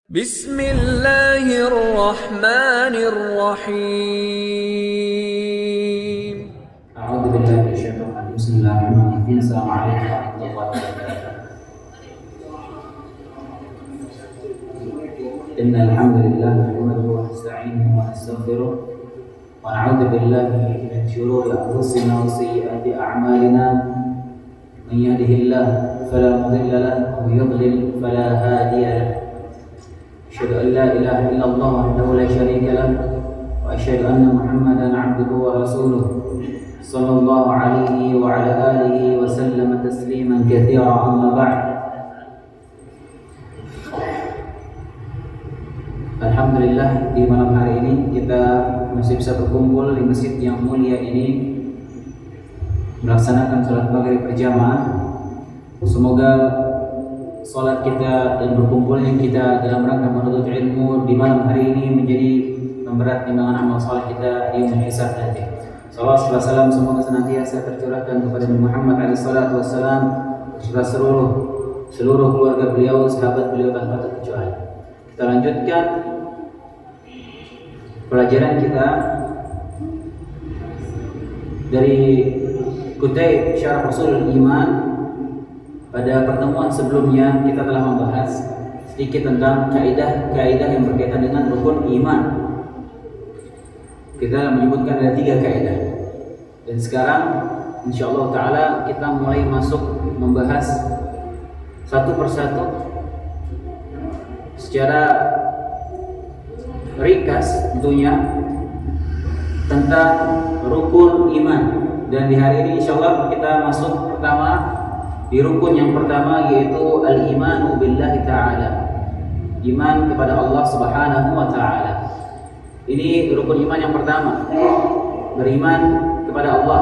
Bismillahirrahmanirrahim. A'udzu billahi minasyaitonir rajim. Bismillahirrahmanirrahim. Assalamualaikum warahmatullahi wabarakatuh. Innal hamdalillah nahmaduhu wa nasta'inuhu wa nastaghfiruh wa na'udzu billahi min shururi anfusina wa sayyiati a'malina. Man yahdihillahu fala mudilla lahu wa man yudlil fala hadiya lahu. Asyhadu an la ilaha illallah wahdahu la syarika lahu wa asyhadu anna Muhammadan 'abduhu wa rasuluh. Sallallahu alaihi wa ala alihi wa sallama tasliman katsira, amma ba'd. Alhamdulillah, di malam hari ini kita masih bisa berkumpul di masjid yang mulia ini melaksanakan salat maghrib berjamaah. Semoga salat kita dan berkumpulnya kita dalam rangka menuntut ilmu di malam hari ini menjadi pemberat timbangan amal saleh kita di yaumul hisab nanti. Salawat serta salam semoga senantiasa tercurahkan kepada Nabi Muhammad alaihissalatu wassalam serta seluruh keluarga beliau, sahabat beliau tanpa terkecuali. Kita lanjutkan pelajaran kita dari Kutayb Syarah Ushul Iman. Pada pertemuan sebelumnya kita telah membahas sedikit tentang kaidah yang berkaitan dengan rukun iman. Kita menyebutkan ada 3 kaidah. Dan sekarang insyaallah taala kita mulai masuk membahas satu persatu secara ringkas tentunya tentang rukun iman. Dan di hari ini insyaallah kita masuk pertama di rukun yang pertama, yaitu al-imanu billahi ta'ala, iman kepada Allah subhanahu wa ta'ala. Ini rukun iman yang pertama, beriman kepada Allah.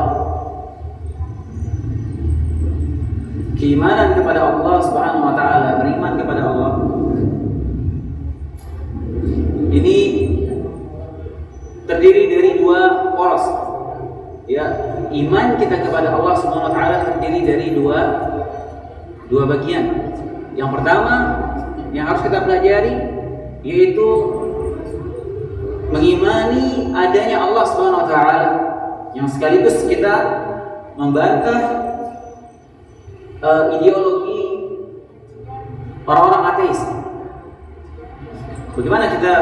Keimanan kepada Allah subhanahu wa ta'ala, beriman kepada Allah, ini terdiri dari 2 poros. Ya, iman kita kepada Allah subhanahu wa ta'ala terdiri dari dua bagian. Yang pertama yang harus kita pelajari yaitu mengimani adanya Allah Subhanahu wa taala, yang sekaligus kita membantah ideologi orang-orang ateis. Bagaimana kita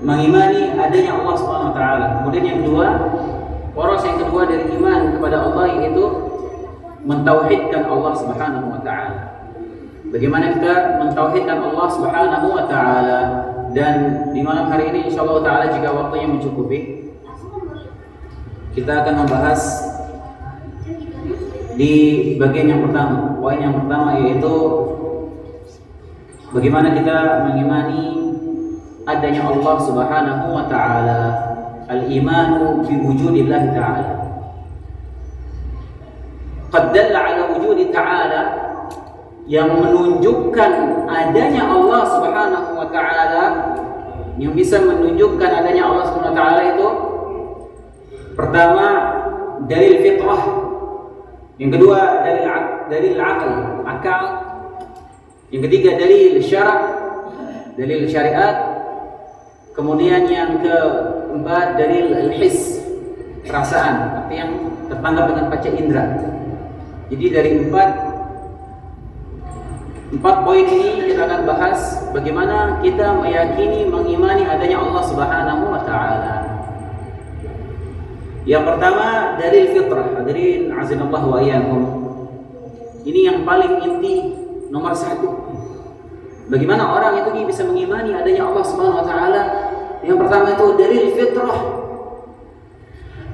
mengimani adanya Allah Subhanahu wa taala? Kemudian yang kedua, poros yang kedua dari iman kepada Allah yaitu mentauhidkan Allah Subhanahu wa taala. Bagaimana kita mentauhidkan Allah Subhanahu wa taala? Dan di malam hari ini insyaallah taala jika waktunya mencukupi, kita akan membahas di bagian yang pertama, poin yang pertama, yaitu bagaimana kita mengimani adanya Allah Subhanahu wa taala, al-imanu bi wujudillah taala. Qad dalla ala wujudi ta'ala, yang menunjukkan adanya Allah Subhanahu wa ta'ala, yang bisa menunjukkan adanya Allah Subhanahu wa ta'ala itu pertama dalil fitrah, yang kedua dalil akal, yang ketiga dalil syara', dalil syariat, kemudian yang keempat dalil al-his, perasaan, arti yang tertangkap dengan panca indera. Jadi dari empat poin ini kita akan bahas bagaimana kita meyakini, mengimani adanya Allah Subhanahu wa taala. Yang pertama dalil fitrah. Hadirin azanallahu wa iyyakum. Ini yang paling inti, nomor 1. Bagaimana orang itu bisa mengimani adanya Allah Subhanahu wa taala? Yang pertama itu dalil fitrah.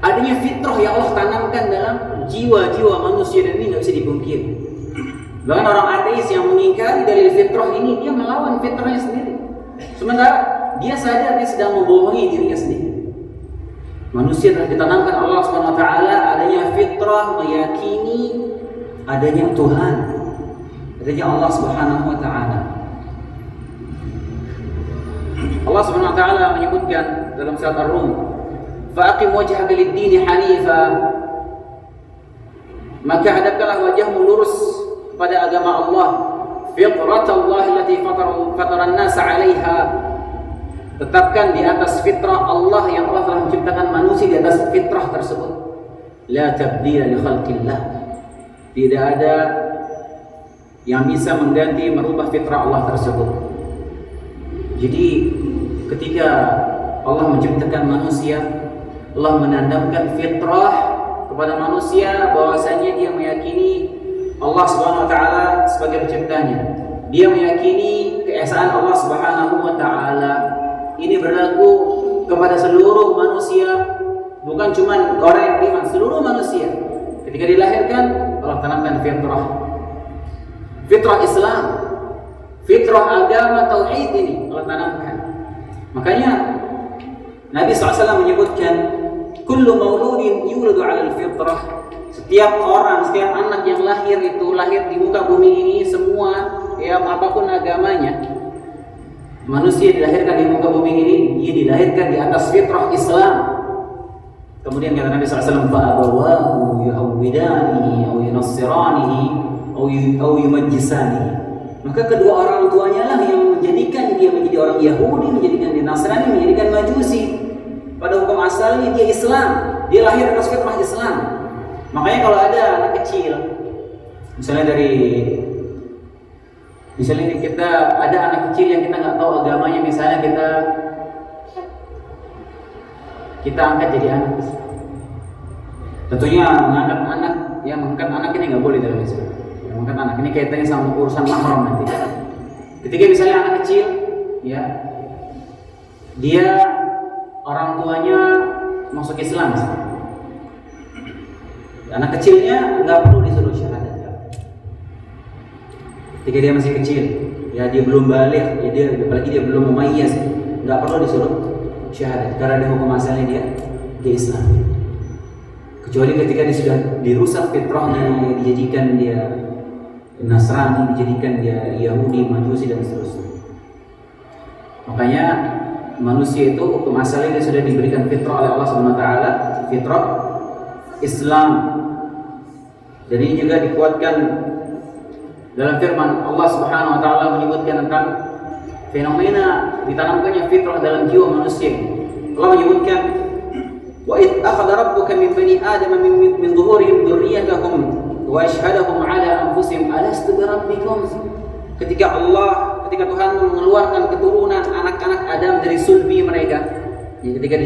Adanya fitrah yang Allah tanamkan dalam jiwa-jiwa manusia, dan ini tidak bisa dipungkiri. Bahkan orang ateis yang mengingkari dalil fitrah ini, dia melawan fitrahnya sendiri. Sementara dia sadar dia sedang membohongi dirinya sendiri. Manusia telah ditanamkan Allah Subhanahu wa taala adanya fitrah, meyakini adanya Tuhan, adanya Allah Subhanahu wa taala. Allah Subhanahu wa taala menyebutkan dalam surat Ar-Rum, fa'aqim wajhaka lid-dini hanifa, maka hadapkanlah wajahmu lurus pada agama Allah. fitratallah allati fatara an-nas 'alaiha. Tetapkan di atas fitrah Allah yang Allah telah menciptakan manusia di atas fitrah tersebut. La tabdila li khalqillah. Tidak ada yang bisa mengganti merubah fitrah Allah tersebut. Jadi ketika Allah menciptakan manusia, Allah menanamkan fitrah kepada manusia bahwasanya dia meyakini Allah Subhanahu wa taala sebagai penciptanya. Dia meyakini keesaan Allah Subhanahu wa taala. Ini berlaku kepada seluruh manusia, bukan cuma orang yang beriman, seluruh manusia. Ketika dilahirkan, Allah tanamkan fitrah. Fitrah Islam, fitrah agama tauhid ini Allah tanamkan. Makanya Nabi SAW menyebutkan, kullu mauludin yuladu 'alal fitrah. Setiap orang, setiap anak yang lahir itu lahir di muka bumi ini semua, ya apapun agamanya, manusia dilahirkan di muka bumi ini, dia dilahirkan di atas fitrah Islam. Kemudian kata Nabi SAW, fa'abawahu yuhawwidanihi aw yunassiranihi aw yumajjisanihi. Maka kedua orang tuanya lah yang menjadikan dia menjadi orang Yahudi, menjadikan dia Nasrani, menjadikan Majusi. Pada hukum asalnya dia Islam, dia lahir atas fitrah Islam. Makanya kalau ada anak kecil, misalnya kita ada anak kecil yang kita nggak tahu agamanya, misalnya kita angkat jadi anak. Tentunya mengangkat anak ini nggak boleh dalam Islam. Mengangkat anak ini kaitannya sama urusan mahram nanti. Ketika misalnya anak kecil, ya, dia orang tuanya masuk Islam, anak kecilnya nggak perlu disuruh syahadat. Ketika dia masih kecil, ya dia belum balik, ya apalagi dia belum mumayyiz, nggak perlu disuruh syahadat karena dia hukum asalnya dia Islam. Kecuali ketika dia sudah dirusak fitrahnya, dijadikan dia Nasrani, dijadikan dia Yahudi, Majusi dan seterusnya. Makanya manusia itu hukum asalnya dia sudah diberikan fitrah oleh Allah Subhanahu wa taala, fitrah Islam. Dan ini juga dikuatkan dalam firman Allah Subhanahu wa taala menyebutkan tentang fenomena ditanamkannya fitrah dalam jiwa manusia. Allah menyebutkan, wa id akhadha rabbuka min bani adama min dhuhurihim dzurriyyatahum wa ashhadahum ala anfusihim alastu bi rabbikum. Ketika Tuhan mengeluarkan keturunan anak-anak Adam dari sulbi mereka, ketika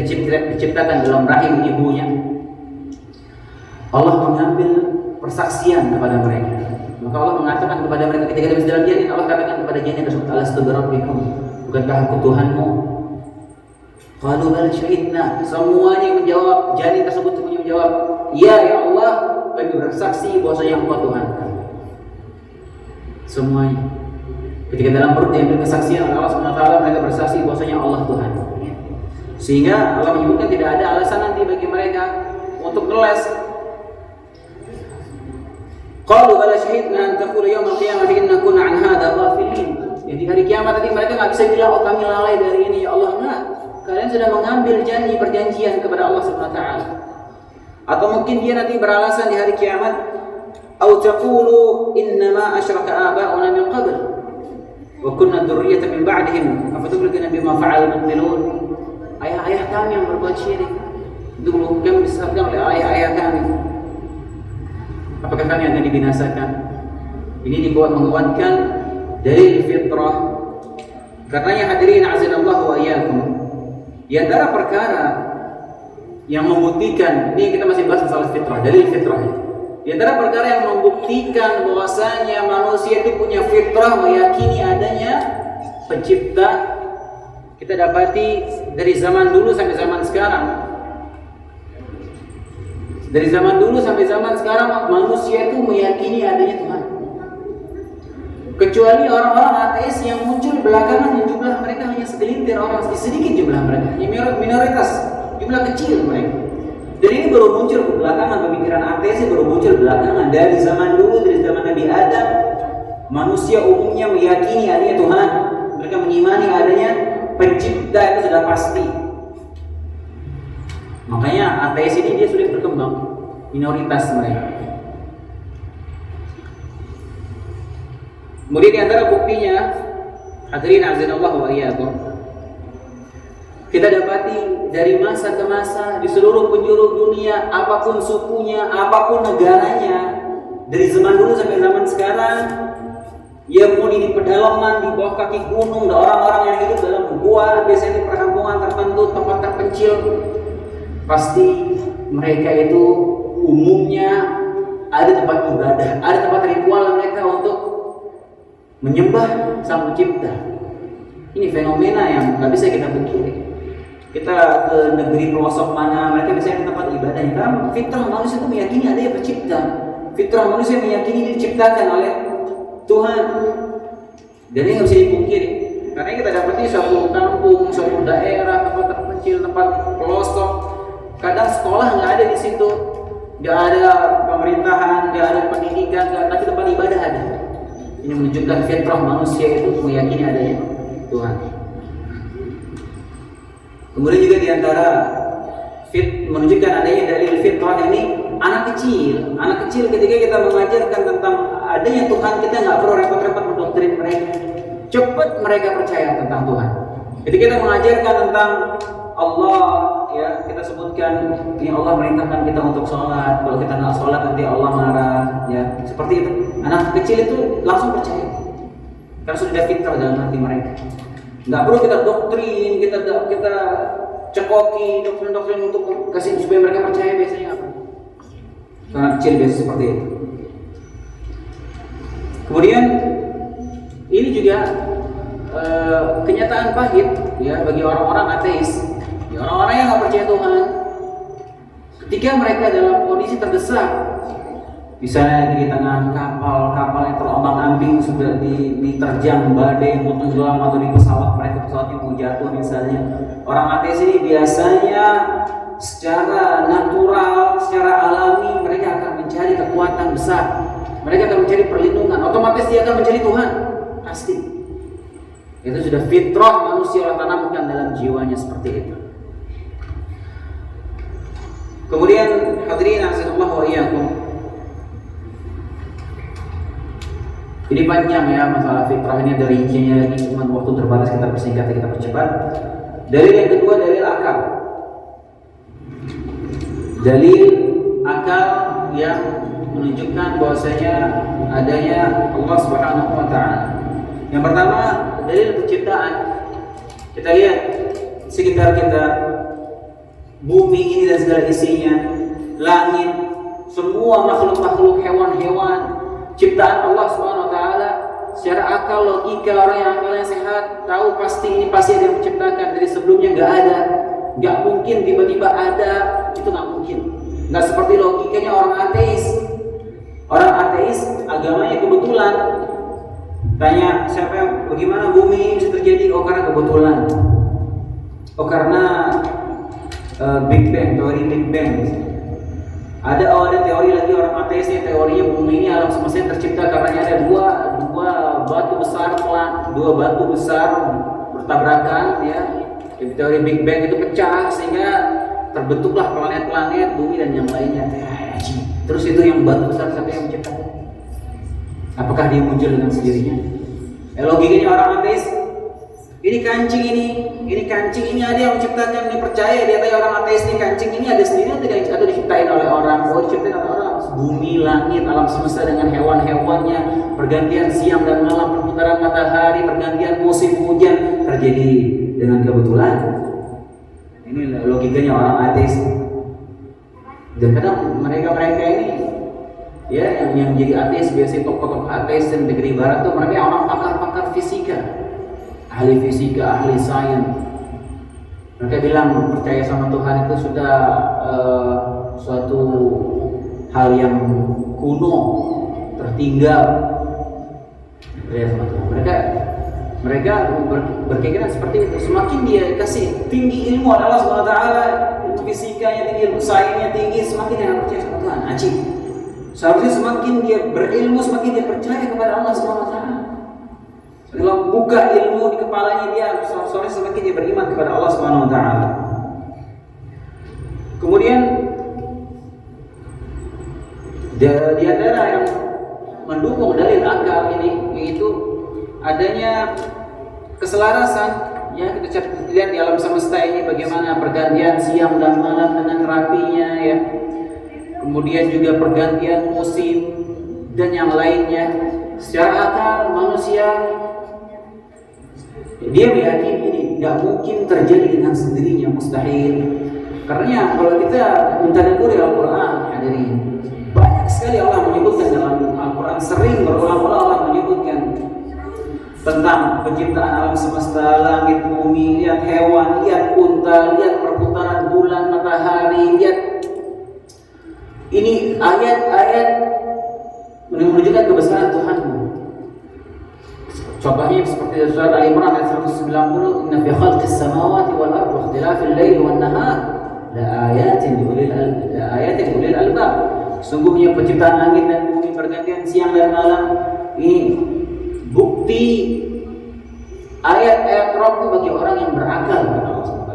diciptakan dalam rahim ibunya, Allah mengambil persaksian kepada mereka. Maka Allah mengatakan kepada mereka ketika dia dalam janin, Allah katakan kepada janin tersebut, alastu bi rabbikum, bukankah aku Tuhanmu? Qalu bal syahidna. Semuanya menjawab, janin tersebut semuanya menjawab, ya Allah, kami bersaksi bahwasanya Engkau Tuhan kami. Semuanya. Ketika dalam perut diambil kesaksian oleh Allah Subhanahu wa taala, mereka bersaksi bahwasanya Allah Tuhan. Sehingga Allah menyebutkan tidak ada alasan nanti bagi mereka untuk ngeles. Qalu bala syahidna an taqulu yawm al-qiyamati inna kunna an hadha ghafilin. Jadi hari kiamat nanti mereka enggak bisa bilang, oh kami lalai dari ini, ya Allah. Enggak. Kalian sudah mengambil perjanjian kepada Allah Subhanahu wa taala. Atau mungkin dia nanti beralasan di hari kiamat, au taqulu inna ma asyraka aba'una min qabl wa kunna dzurriyyatan min ba'dihim afatukhrijuna bima fa'al mubtilun. Ayah-ayah kami yang berbuat syirik dulu kami disesatkan oleh ayah-ayah kami, apakah kami akan dibinasakan? Ini dibuat menguatkan dari fitrah. Karenanya hadirin azanallahu wa iyyakum, di antara perkara yang membuktikan, ini kita masih bahas masalah fitrah, dalil fitrah. Di antara perkara yang membuktikan bahwasanya manusia itu punya fitrah, meyakini adanya pencipta, kita dapati dari zaman dulu sampai zaman sekarang. Dari zaman dulu sampai zaman sekarang manusia itu meyakini adanya Tuhan. Kecuali orang-orang ateis yang muncul belakangan, yang jumlah mereka hanya segelintir orang, sedikit jumlah mereka, minoritas, jumlah kecil mereka. Dan ini baru muncul belakangan, pemikiran ateis baru muncul belakangan. Dari zaman dulu, dari zaman Nabi Adam, manusia umumnya meyakini adanya Tuhan. Mereka mengimani adanya pencipta, itu sudah pasti. Makanya ateis ini dia sudah berkembang, minoritas mereka. Kemudian di antara buktinya, hadirin azanallahu wa iyyakum, kita dapati dari masa ke masa di seluruh penjuru dunia, apapun sukunya, apapun negaranya, dari zaman dulu sampai zaman sekarang, ya mau di pedalaman, di bawah kaki gunung, ada orang-orang yang hidup dalam gua, biasanya di perkampungan tertentu, tempat terpencil, pasti mereka itu umumnya ada tempat ibadah, ada tempat ritual mereka untuk menyembah Sang Pencipta. Ini fenomena yang nggak bisa kita pungkiri. Kita ke negeri pelosok mana, mereka biasanya tempat ibadahnya. Karena fitrah manusia itu meyakini ada yang pencipta. Fitrah manusia meyakini diciptakan oleh Tuhan. Dan ini nggak bisa dipungkiri. Karena kita dapatnya suatu kampung, suatu daerah, tempat terpencil, tempat pelosok. Kadang sekolah nggak ada di situ, nggak ada pemerintahan, nggak ada pendidikan, tapi tempat ibadah ada. Ini menunjukkan fitrah manusia itu meyakini adanya Tuhan. Kemudian juga diantara menunjukkan adanya dalil fitrah ini anak kecil ketika kita mengajarkan tentang adanya Tuhan, kita nggak perlu repot-repot mendoktrin mereka, cepat mereka percaya tentang Tuhan. Ketika kita mengajarkan tentang Allah, ya kita sebutkan ini Allah merintahkan kita untuk sholat, kalau kita nggak sholat nanti Allah marah, ya seperti itu. Anak kecil itu langsung percaya karena sudah fitrah dalam hati mereka. Nggak perlu kita doktrin, kita cekoki doktrin untuk kasih supaya mereka percaya, biasanya apa? Karena kecil biasa seperti itu. Kemudian ini juga kenyataan pahit ya bagi orang-orang ateis, ya, orang-orang yang nggak percaya Tuhan. Ketika mereka dalam kondisi terdesak, misalnya di tengah kapal yang terombang-ambing sudah diterjang badai mau tenggelam, atau di pesawatnya mau jatuh misalnya, orang ateis ini biasanya secara natural, secara alami mereka akan mencari kekuatan besar, mereka akan mencari perlindungan, otomatis dia akan mencari Tuhan, pasti. Itu sudah fitrah manusia Allah tanamkan dalam jiwanya seperti itu. Kemudian hadirin azanallahu wa iyyakum, ini panjang ya masalah fitrah ini, ada rinciannya lagi, cuma waktu terbatas, kita persingkat, kita percepat. Dalil yang kedua, dalil akal. Dalil akal yang menunjukkan bahwasanya adanya Allah Subhanahu wa taala. Yang pertama, dalil penciptaan. Kita lihat sekitar kita, bumi ini dan segala isinya, langit, semua makhluk-makhluk, hewan-hewan, ciptaan Allah Subhanahu wa taala. Secara akal, logika, orang yang akalnya sehat tahu pasti ini pasti ada yang menciptakan, dari sebelumnya nggak ada, nggak mungkin tiba-tiba ada, itu nggak mungkin. Nggak seperti logikanya orang ateis. Orang ateis agamanya kebetulan. Tanya siapa yang, bagaimana bumi ini bisa terjadi? Oh karena kebetulan. Oh karena Big Bang, teori Big Bang. Ada teori lagi orang ateisnya, teorinya bumi ini alam semesta tercipta karena ada dua batu besar bertabrakan, ya. Jadi teori Big Bang itu pecah sehingga terbentuklah planet-planet, bumi dan yang lainnya. Terus itu yang batu besar siapa yang menciptakan? Apakah dia muncul dengan sendirinya? Logikanya orang ateis, ini kancing ini ada yang menciptakan, ini percaya dia tanya orang ateis, ini kancing ini ada sendiri atau diciptain oleh orang? Oh diciptain oleh orang. Bumi, langit, alam semesta dengan hewan-hewannya, pergantian siang dan malam, perputaran matahari, pergantian musim hujan terjadi dengan kebetulan. Ini logikanya orang ateis. Dan kadang mereka ini ya yang jadi ateis, biasanya tokoh-tokoh ateis di negeri barat tuh mereka orang pakar-pakar fisika, ahli fisika, ahli sains. Mereka bilang percaya sama Tuhan itu sudah suatu hal yang kuno, tertinggal. Percaya sama Tuhan. Mereka berkeyakinan seperti itu. Semakin dia kasih tinggi ilmu Allah Subhanahu wa taala, ilmu fisikanya tinggi, ilmu sainsnya tinggi, semakin dia percaya sama Tuhan. Ajib. Seharusnya semakin dia berilmu, semakin dia percaya kepada Allah Subhanahu wa taala. Kalau buka ilmu di kepalanya dia, seharusnya semakin dia beriman kepada Allah Subhanahu wa taala. Kemudian di antara yang mendukung dalil akal ini, yaitu adanya keselarasan. Ya, kita lihat di alam semesta ini bagaimana pergantian siang dan malam dengan rapinya ya. Kemudian juga pergantian musim dan yang lainnya. Secara akal manusia dia meyakini ini nggak mungkin terjadi dengan sendirinya, mustahil. Karena kalau kita mentadabburi Al-Qur'an, hadirin, banyak sekali Allah menyebutkan dalam Al-Qur'an, sering berulang-ulang Allah menyebutkan tentang penciptaan alam semesta, langit, bumi, lihat hewan, lihat unta, lihat perputaran bulan, matahari, lihat ini ayat-ayat menunjukkan kebesaran Tuhanmu. Contohnya seperti surat Al-Imran ayat 190, "Inna fi khalqis samawati wal ardi wa ikhtilafil laili wan nahar la ayatin ulil albab." Sungguhnya penciptaan langit dan bumi, pergantian siang dan malam, ini bukti ayat-ayat Rabb bagi orang yang berakal.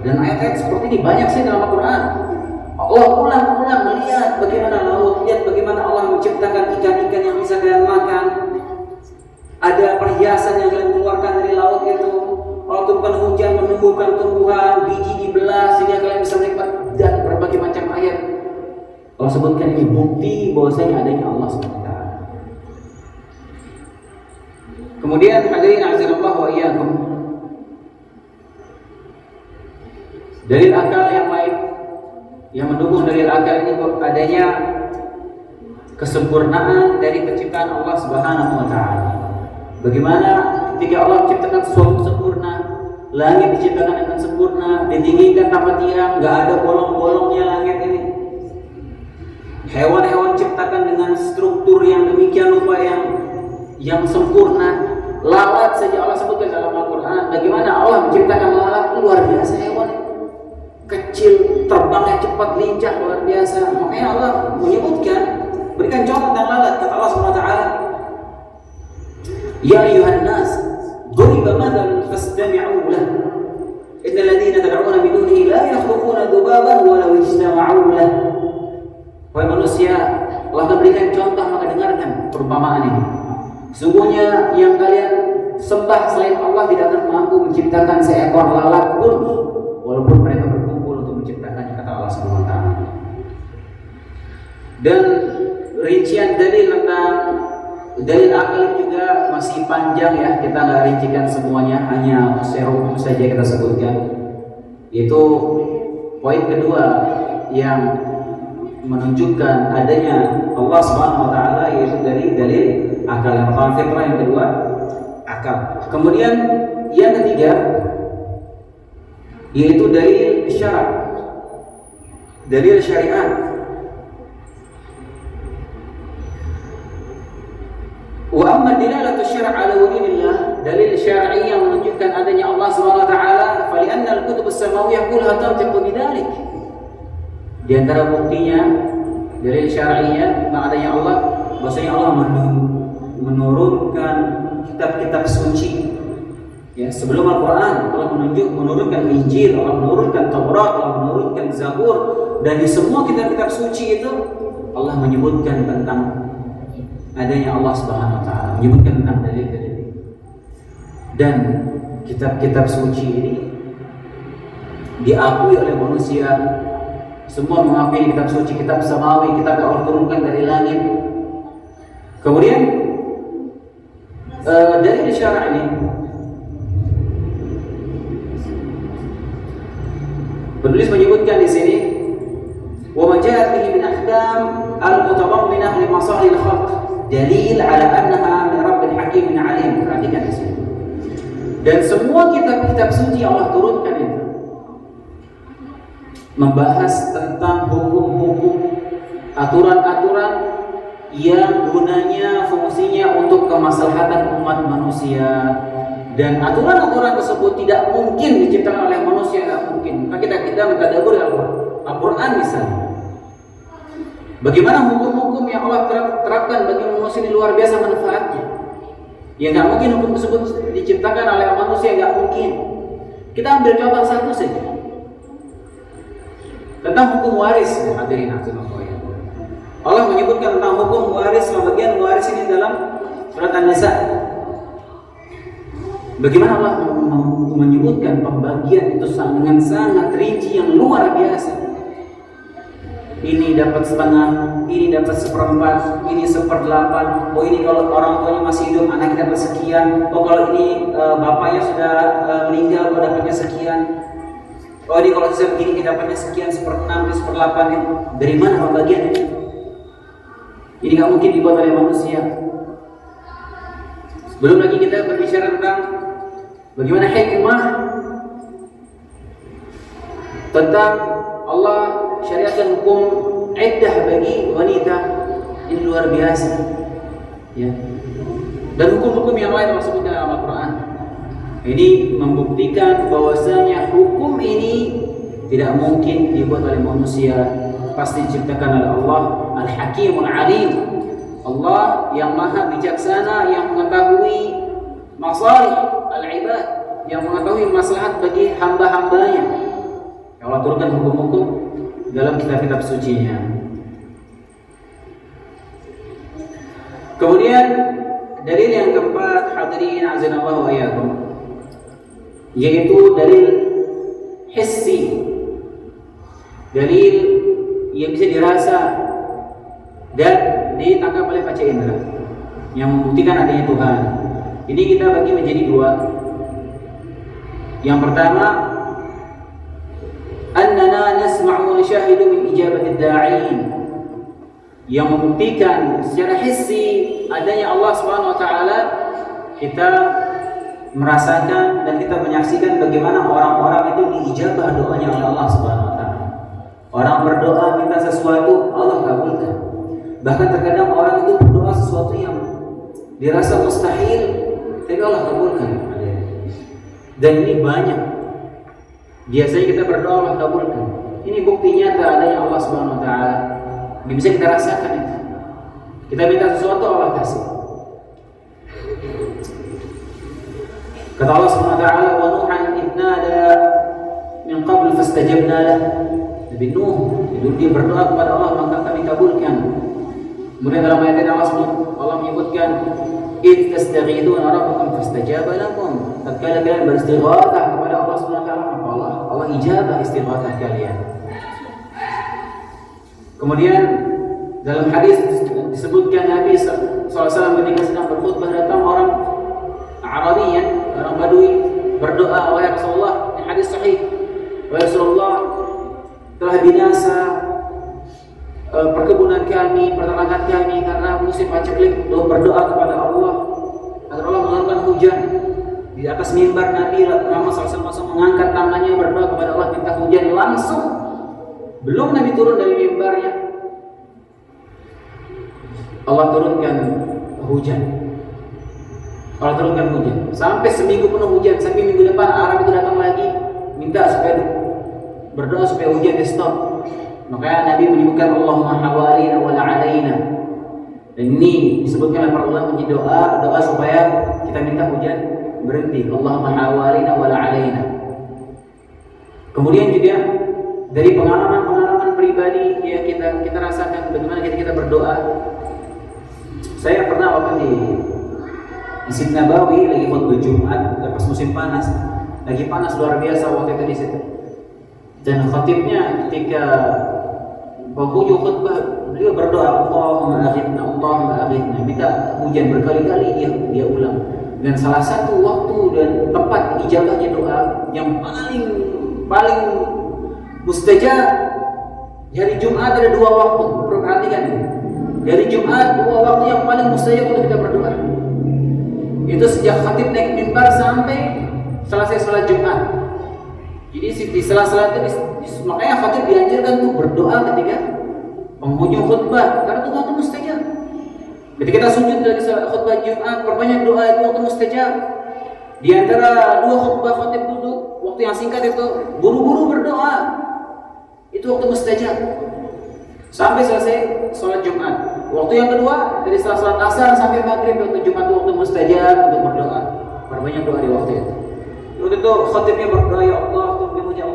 Dan ayat-ayat seperti ini banyak sih dalam Al-Quran. Allah ulang-ulang melihat bagaimana laut, lihat bagaimana Allah menciptakan ikan-ikan yang bisa kalian makan. Ada perhiasan yang kalian keluarkan dari laut itu. Allah turunkan hujan, menumbuhkan tumbuhan, biji dibelah sehingga kalian bisa menikmati, dan berbagai macam ayat. Allah sebutkan ini bukti bahwasanya adanya Allah SWT. Kemudian hadirin azanallah wa iyyakum, dalil akal yang lain yang mendukung dalil akal ini adanya kesempurnaan dari penciptaan Allah Subhanahu wa taala. Bagaimana ketika Allah menciptakan sesuatu sempurna, langit diciptakan dengan sempurna, ditinggikan tanpa tiang, enggak ada bolong-bolongnya langit ini. Hewan-hewan diciptakan dengan struktur yang demikian rupa yang sempurna. Lalat saja Allah sebutkan dalam Al-Quran. Bagaimana Allah menciptakan lalat, luar biasa hewan kecil, terbangnya cepat, lincah, luar biasa. Makanya Allah menyebutkan, berikan contoh tentang lalat. Kata Allah SWT, "Ya ayuhan nas, duriba mathalun fastami'u lah. Innal ladzina tad'una min dunihi la yakhluquna dhubaban wa law ijtama'u lah." Wahai manusia, Allah akan berikan contoh, maka dengarkan perumpamaan ini. Sungguhnya yang kalian sembah selain Allah tidak akan mampu menciptakan seekor lalat pun, walaupun mereka berkumpul untuk menciptakannya, kata Allah SWT. Dan rincian dalil tentang dalil akal juga masih panjang ya, kita nggak rincikan semuanya, hanya secara umum saja kita sebutkan. Itu poin kedua yang menunjukkan adanya Allah Subhanahu wa taala, yaitu dari dalil akal. Yang pertama fitrah, yang kedua akal. Kemudian yang ketiga yaitu dalil syara', dalil syariat. Wa amma dilalatu syara' ala wujudillah, dalil syar'i yang menunjukkan adanya Allah Subhanahu wa taala, fa li'anna al-kutub as-samawiyyah kullaha tantiqu bidzalik. Di antara buktinya dari syar'inya tentang adanya Allah, bahwasanya Allah menurunkan kitab-kitab suci. Ya, sebelum Al-Qur'an Allah menurunkan Injil, Allah menurunkan Taurat, Allah menurunkan Zabur, dan di semua kitab-kitab suci itu Allah menyebutkan tentang adanya Allah Subhanahu wa taala, menyebutkan tentang dalil-dalil. Dan kitab-kitab suci ini diakui oleh manusia. Semua mengakui kitab suci, kitab samawi, kitab yang Allah turunkan dari langit. Kemudian dari syara' ini penulis menyebutkan di sini, wa ma ja'at bihi min ahkam al-mutadamminah li masalihil khalq dalil ala annaha min rabbil hakimin alim. Perhatikan di sini. Dan semua kitab-kitab suci yang Allah turunkan itu membahas tentang hukum-hukum, aturan-aturan yang gunanya, fungsinya untuk kemaslahatan umat manusia. Dan aturan-aturan tersebut tidak mungkin diciptakan oleh manusia, tidak mungkin. Maka kita mentadabbur Al-Quran misalnya. Bagaimana hukum-hukum yang Allah terapkan bagi manusia ini luar biasa manfaatnya. Ya nggak mungkin hukum tersebut diciptakan oleh manusia, nggak mungkin. Kita ambil contoh satu saja. Tentang hukum waris, hadirin azanillah. Allah menyebutkan tentang hukum waris, pembagian waris ini dalam surat An-Nisa Bagaimana Allah menyebutkan pembagian itu dengan sangat rinci yang luar biasa. Ini dapat setengah, ini dapat seperempat, ini seperdelapan. Oh ini kalau orang tuanya masih hidup, anaknya dapat sekian. Oh kalau ini bapaknya sudah meninggal, oh dapatnya sekian. Oh ini kalau saya begini dapatnya sekian, seperenam, seperdelapan. Dari mana pembagian ini? Ini nggak mungkin dibuat oleh manusia. Belum lagi kita berbicara tentang bagaimana hikmah tentang Allah syariatkan hukum iddah bagi wanita. Ini luar biasa, ya. Dan hukum-hukum yang lain tersebut dalam Al-Quran. Ini membuktikan bahwasanya hukum ini tidak mungkin dibuat oleh manusia, pasti diciptakan oleh Allah Al-Hakimul Alim. Allah yang maha bijaksana, yang mengetahui masalih al-ibad, yang mengetahui maslahat bagi hamba-hambanya. Allah turunkan hukum-hukum dalam kitab-kitab sucinya. Kemudian dalil yang keempat, hadirin azanallahu wa iyyakum, yaitu dalil hissi, dalil yang bisa dirasa dan ditangkap oleh panca indera, yang membuktikan adanya Tuhan. Ini kita bagi menjadi dua. Yang pertama, annana nasma'u wa nashahidu min ijabati ad-da'in, yang membuktikan secara hissi adanya Allah Subhanahu wa taala. Kita merasakan dan kita menyaksikan bagaimana orang-orang itu diijabah doanya oleh Allah Subhanahu wa taala. Orang berdoa minta sesuatu, Allah kabulkan. Bahkan terkadang orang itu berdoa sesuatu yang dirasa mustahil, tapi Allah kabulkan. Dan ini banyak. Biasanya kita berdoa Allah kabulkan. Ini bukti nyata adanya Allah Subhanahu wa taala. Ini bisa kita rasakan itu. Kita minta sesuatu, Allah kasih. Kata Allah Subhanahu wa taala, "Wa Nuhan idnada min qabl fastajabna lah." Nabi Nuh itu dia berdoa kepada Allah, maka kami kabulkan. Kemudian dalam ayat ini Allah menyebutkan, "Id tastaghithuna rabbakum fastajaba lakum." Tatkala kalian beristighatsah kepada Allah Subhanahu wa taala, maka Allah ijabah istighatsah kalian. Kemudian dalam hadis disebutkan Nabi SAW ketika sedang berkhutbah, datang orang Arabian, orang Badui, berdoa, "Wahai Rasulullah," ini hadis sahih, "Wahai Rasulullah, telah binasa perkebunan kami, peternakan kami karena musim paceklik." Berdoa kepada Allah agar Allah menurunkan hujan. Di atas mimbar Nabi Muhammad SAW mengangkat tangannya berdoa kepada Allah minta hujan. Langsung belum Nabi turun dari mimbarnya, Allah turunkan hujan. Allah turunkan hujan sampai seminggu penuh hujan. Sampai minggu depan Arab itu datang lagi minta supaya berdoa supaya hujan di stop. Makanya Nabi menyebutkan Allahumma hawalina wa la alaina. Dan ini disebutkan oleh para ulama menjadi doa supaya kita minta hujan berhenti. Allahumma hawalina wa la alaina. Kemudian juga dari pengalaman pribadi ya kita rasakan bagaimana kita berdoa. Saya pernah waktu di Masjid Nabawi lagi khutbah Jumat pas musim panas. Lagi panas luar biasa waktu itu di situ. Dan khatibnya ketika penghujung khutbah beliau berdoa, Allahumma aghithna, minta hujan berkali-kali dia ulang. Dan salah satu waktu dan tempat ijabahnya doa yang paling mustajab hari Jumat ada dua waktu. Perhatikan ini. Dari Jumat dua waktu yang paling mustajab untuk kita berdoa. Itu sejak khatib naik mimbar sampai selesai sholat Jumat. Jadi di sela-sela itu makanya khatib dianjurkan untuk berdoa ketika penghujung khutbah karena itu waktu mustajab. Ketika kita sujud dari khutbah Jumat, perbanyak doa, itu waktu mustajab. Di antara dua khutbah khatib duduk, waktu yang singkat itu buru-buru berdoa, itu waktu mustajab. Sampai selesai sholat Jumat. Waktu yang kedua dari setelah sholat asar sampai maghrib, waktu Jumat itu waktu mustajab untuk berdoa. Perbanyak doa di waktu itu. Waktu itu khatibnya berdoa, ya Allah, turunkan hujan,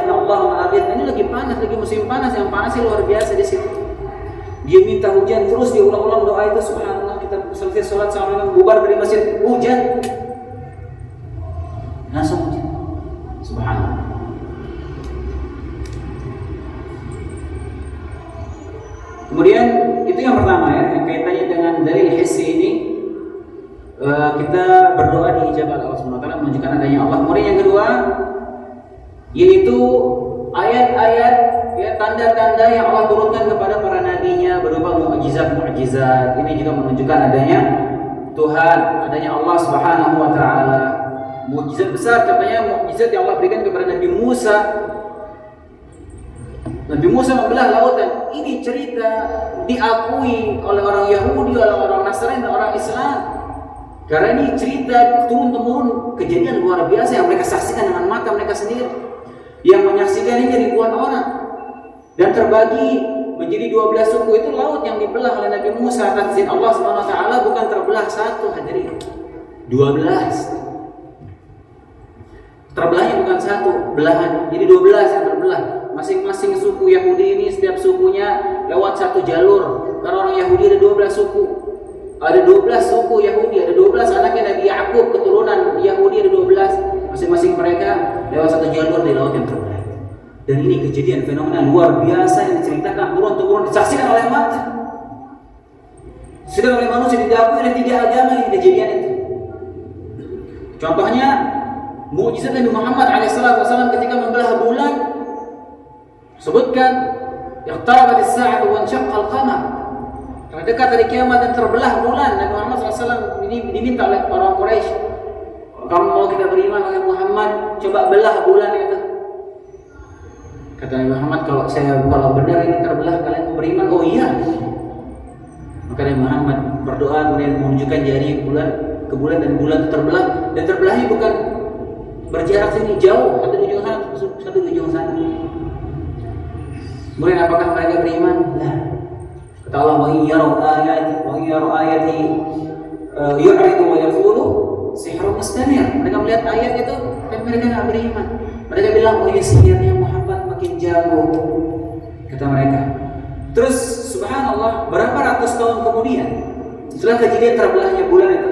Allahumma aghithna. Ini lagi panas, lagi musim panas, yang panas luar biasa di situ. Dia minta hujan terus, dia ulang-ulang doa itu. Subhanallah, kita selesai sholat sama bubar dari masjid, hujan. langsung mujizat. Subhanallah. Kemudian itu yang pertama ya, yang kaitannya dengan dalil hissi ini, kita berdoa diijabah Allah Subhanahu wa taala menunjukkan adanya Allah. Kemudian yang kedua yaitu ayat-ayat ya, tanda-tanda yang Allah turunkan kepada para nabinya berupa mukjizat-mukjizat. Ini juga menunjukkan adanya Tuhan, adanya Allah Subhanahu wa taala. Mukjizat besar contohnya mukjizat yang Allah berikan kepada Nabi Musa. Nabi Musa membelah lautan. Ini cerita diakui oleh orang Yahudi, oleh orang Nasrani dan orang Islam. Karena ini cerita turun-temurun kejadian luar biasa yang mereka saksikan dengan mata mereka sendiri. Yang menyaksikan ini ribuan orang. Dan terbagi menjadi 12 suku. Itu laut yang dibelah oleh Nabi Musa atas izin Allah Subhanahu wa taala, bukan terbelah satu hadirin. 12. Terbelahnya bukan satu belahan. Jadi 12 yang terbelah. Masing-masing suku Yahudi ini setiap sukunya lewat satu jalur. Karena orang Yahudi ada 12 suku. Ada 12 suku Yahudi, ada 12 anaknya Nabi Yakub, keturunan Yahudi ada 12. Masing-masing mereka lewat satu jalur di laut yang terbelah. Dan ini kejadian fenomena luar biasa yang diceritakan turun-temurun, disaksikan oleh mata. Disaksikan oleh manusia, diakui oleh 3 agama ini kejadian itu. Contohnya mukjizat Nabi Muhammad SAW ketika membelah bulan. Sebutkan iqtarabatis sa'atu wa insyaqqa al-qamar. Karena dekat hari kiamat dan terbelah bulan. Nabi Muhammad SAW ini diminta oleh orang Quraisy, kamu mau kita beriman oleh Muhammad, coba belah bulan itu. Kata Nabi Muhammad, kalau benar ini terbelah, kalian mau beriman? Oh iya. Maka Nabi Muhammad berdoa kemudian menunjukkan jari ke bulan dan bulan itu terbelah. Dan terbelahnya bukan berjarak sini jauh, satu di ujung sana, satu di ujung sana. Kemudian apakah mereka beriman? Nah, kata Allah, wa iyyaru ayati yu'ridu wa yaqulu sihrun mustamir. Mereka melihat ayat itu dan mereka tidak beriman. Mereka bilang, oh ya sihirnya Muhammad makin jago, kata mereka. Terus subhanallah, berapa ratus tahun kemudian setelah kejadian terbelahnya bulan itu,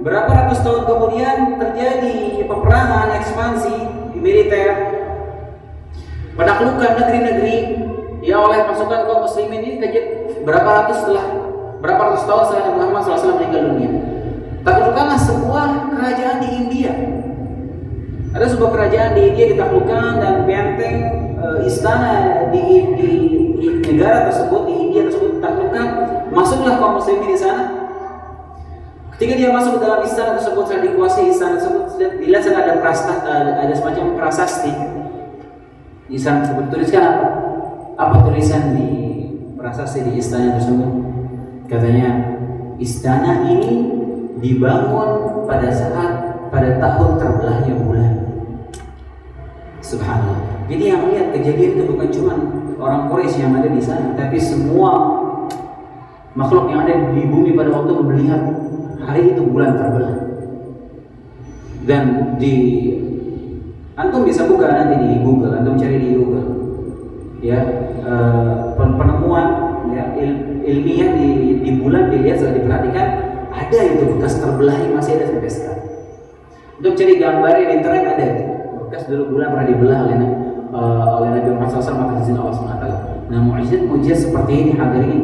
berapa ratus tahun kemudian terjadi peperangan, ekspansi militer, penaklukan negeri-negeri ya oleh pasukan kaum muslimin ini. Berapa ratus tahun setelah Nabi Muhammad SAW meninggal dunia, taklukkanlah sebuah kerajaan di India. Ada sebuah kerajaan di India ditaklukkan dan benteng istana di negara tersebut, di India tersebut ditaklukkan. Masuklah kaum muslimin di sana. Ketika dia masuk ke dalam istana tersebut, saya dikuasai istana tersebut, dilihat sana ada semacam prasasti. Di sana tersebut tuliskan apa? Apa tulisan di prasasti di istana tersebut? Katanya, istana ini dibangun pada tahun terbelahnya bulan. Subhanallah. Jadi yang melihat kejadian itu bukan cuma orang Quraisy yang ada di sana, tapi semua makhluk yang ada di bumi pada waktu melihat hari itu bulan terbelah. Dan antum bisa buka nanti di Google, antum cari di Google, ya penemuan ya, ilmiah di bulan dilihat, setelah diperhatikan ada itu bekas terbelahnya, masih ada sampai sekarang. Untuk cari gambarnya di internet ada itu. Bekas dulu bulan pernah dibelah oleh Nabi Muhammad SAW atas izin Allah SWT. Nah, mukjizat seperti ini hadirin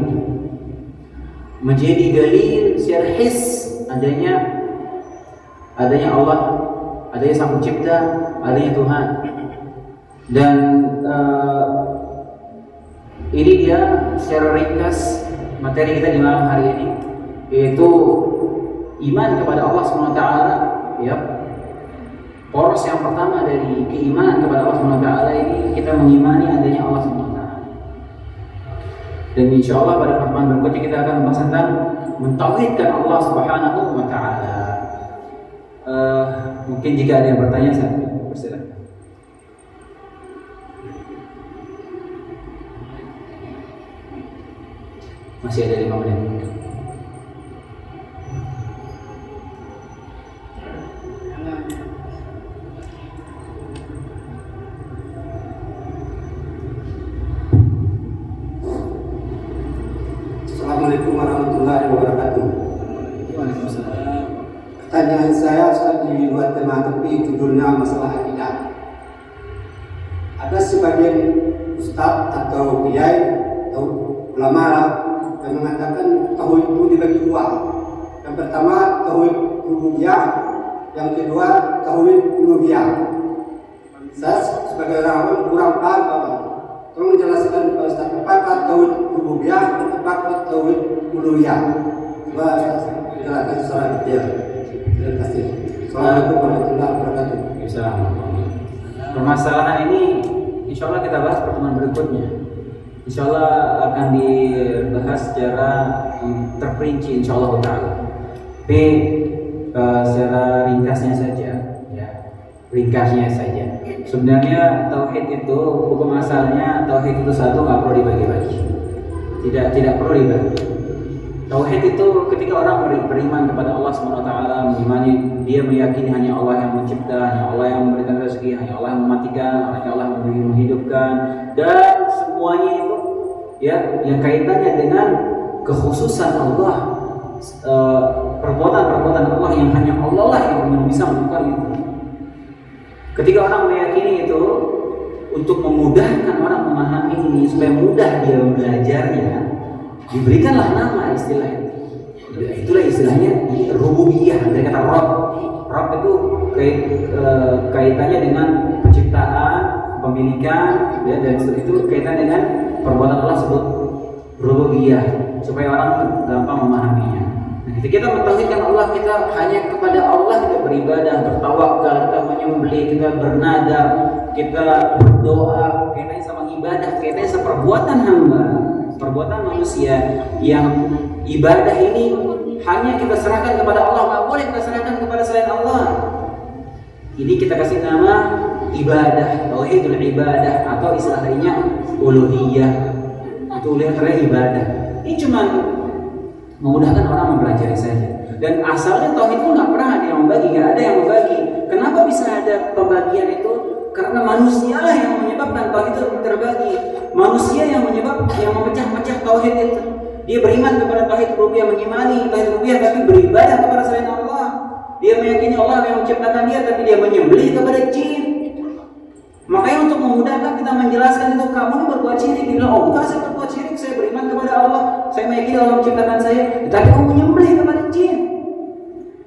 menjadi dalil secara his adanya Allah, adanya Sang Pencipta, adanya Tuhan. Dan ini dia secara ringkas materi kita di malam hari ini, yaitu iman kepada Allah SWT. Ya, poros yang pertama dari keimanan kepada Allah SWT ini kita mengimani adanya Allah SWT. Dan insya Allah pada pertemuan berikutnya kita akan membahas tentang mentauhidkan Allah Subhanahu wa Ta'ala. Mungkin jika ada yang bertanya, saya persilakan. Masih ada 5 menit. Assalamualaikum warahmatullahi wabarakatuh. Waalaikumsalam. Pertanyaan kajian saya sudah di luar tema, tapi judulnya masalah akidah. Ada sebagian ustaz atau kiai atau ulama yang mengatakan tauhid itu dibagi dua. Yang pertama tauhid rububiyah, yang kedua tauhid uluhiyah. Saya sebagai orang awam kurang paham Bapak. Tolong menjelaskan Pak Ustaz, apakah tauhid rububiyah, apakah tauhid uluhiyah? Coba jelaskan secara detail. Terima kasih. Assalamualaikum warahmatullahi wabarakatuh. Permasalahan ini insya Allah kita bahas pertemuan berikutnya. Insya Allah akan dibahas secara terperinci insya Allah ta'ala. Tapi secara ringkasnya saja, ya, ringkasnya saja. Sebenarnya tauhid itu hukum asalnya tauhid itu satu, nggak perlu dibagi-bagi. Tidak perlu dibagi. Tauhid itu ketika orang beriman kepada Allah SWT, mengimani, dia meyakini hanya Allah yang mencipta, hanya Allah yang memberikan rezeki, hanya Allah yang mematikan, hanya Allah yang menghidupkan, dan semuanya itu ya yang kaitannya dengan kekhususan Allah, perbuatan-perbuatan Allah yang hanya Allah lah yang bisa melakukan itu. Ketika orang meyakini itu, untuk memudahkan orang memahami ini supaya mudah dia belajarnya, diberikanlah nama istilah itu. Itulah istilahnya rububiyah, dari kata Rabb. Rabb itu kaitannya dengan penciptaan, pemilikan, ya, dan itu kaitan dengan perbuatan Allah sebut rububiyah, supaya orang gampang memahaminya. Nah, ketika kita mentauhidkan Allah, kita hanya kepada Allah kita beribadah, bertawakal, kita menyembelih, kita bernadar, kita berdoa, kaitannya sama ibadah, kaitannya sama perbuatan hamba, perbuatan manusia yang ibadah ini hanya kita serahkan kepada Allah, nggak boleh kita serahkan kepada selain Allah. Ini kita kasih nama ibadah, tauhidul ibadah, atau istilah lainnya uluhiyah. Itu uluhiyah ibadah. Ini cuma memudahkan orang mempelajari saja. Dan asalnya tauhid itu nggak pernah ada yang membagi, nggak ada yang membagi. Kenapa bisa ada pembagian itu? Karena manusia lah yang menyebabkan tauhid itu terbagi. Manusia yang memecah-mecah tauhid itu. Dia beriman kepada tauhid rububiyah, mengimani tauhid rububiyah, tapi beribadah kepada selain Allah. Dia meyakini Allah yang menciptakan dia, tapi dia menyembelih kepada jin. Makanya untuk memudahkan kita menjelaskan itu, kamu ini berbuat syirik. Dia bilang, oh enggak, saya berbuat syirik, saya beriman kepada Allah, saya meyakini Allah menciptakan saya, tapi kamu menyembelih kepada jin.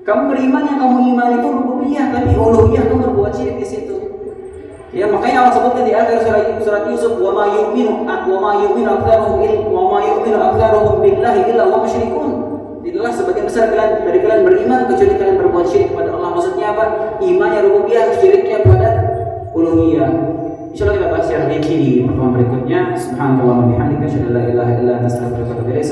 Kamu beriman yang kamu iman itu rububiyah, tapi uluhiyah kamu berbuat syirik di situ. Ya, makanya Allah sebutkan di akhir surat Yusuf, wa ma yu'minu aktsaruhum billahi illa wa musyrikun. Tidaklah sebagian besar dari kalian beriman kecuali kalian berbuat syirik kepada Allah. Maksudnya apa? Imannya rububiyah, syiriknya pada uluhiyah. Insyaallah kita bahas yang rinci di pertemuan berikutnya. Subhanallah wa bihamdika, asyhadu an la ilaha illa anta, astaghfiruka wa atubu ilaik.